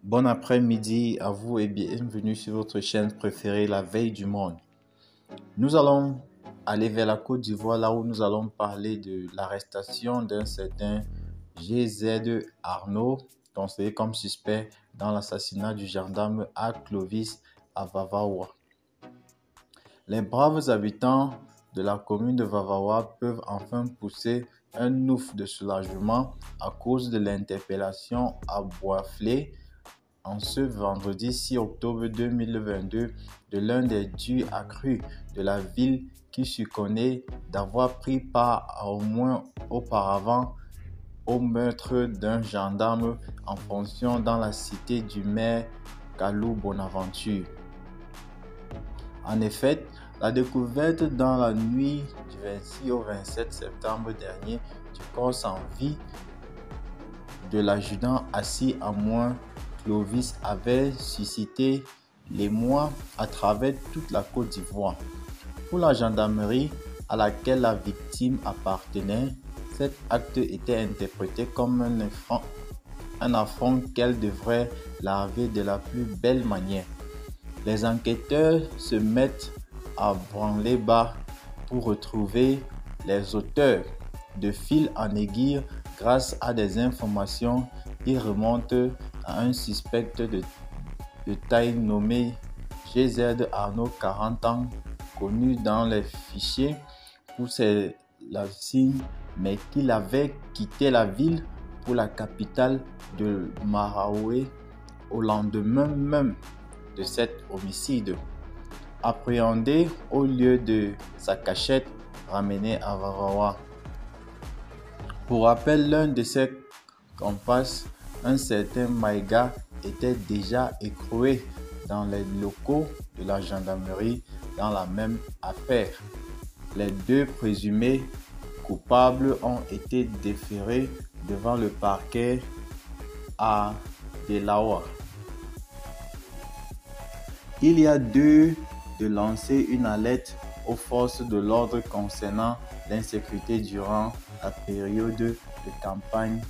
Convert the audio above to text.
Bon après-midi à vous et bienvenue sur votre chaîne préférée, La Veille du Monde. Nous allons aller vers la Côte d'Ivoire, là où nous allons parler de l'arrestation d'un certain GZ Arnaud, considéré comme suspect dans l'assassinat du gendarme à Clovis à Vavaoua. Les braves habitants de la commune de Vavaoua peuvent enfin pousser un ouf de soulagement à cause de l'interpellation à Boisflé en ce vendredi 6 octobre 2022 de l'un des dieux accrus de la ville qui se connaît d'avoir pris part au moins auparavant au meurtre d'un gendarme en fonction dans la cité du maire Kalou Bonaventure. En effet, la découverte dans la nuit du 26 au 27 septembre dernier du corps sans vie de l'adjudant assis à moins Clovis avait suscité l'émoi à travers toute la Côte d'Ivoire. Pour la gendarmerie à laquelle la victime appartenait, cet acte était interprété comme un affront qu'elle devrait laver de la plus belle manière. Les enquêteurs se mettent à branler bas pour retrouver les auteurs de fil en aiguille grâce à des informations qui remontent à un suspect de taille nommé GZ Arnaud, 40 ans, connu dans les fichiers pour ses lassines, mais qu'il avait quitté la ville pour la capitale de Maraoué au lendemain même de cet homicide. Appréhendé au lieu de sa cachette ramenée à Vavaoua. Pour rappel, l'un de ses comparses, un certain Maïga, était déjà écroué dans les locaux de la gendarmerie dans la même affaire. Les deux présumés coupables ont été déférés devant le parquet à Delawa. Il y a lieu de lancer une alerte aux forces de l'ordre concernant l'insécurité durant la période de campagne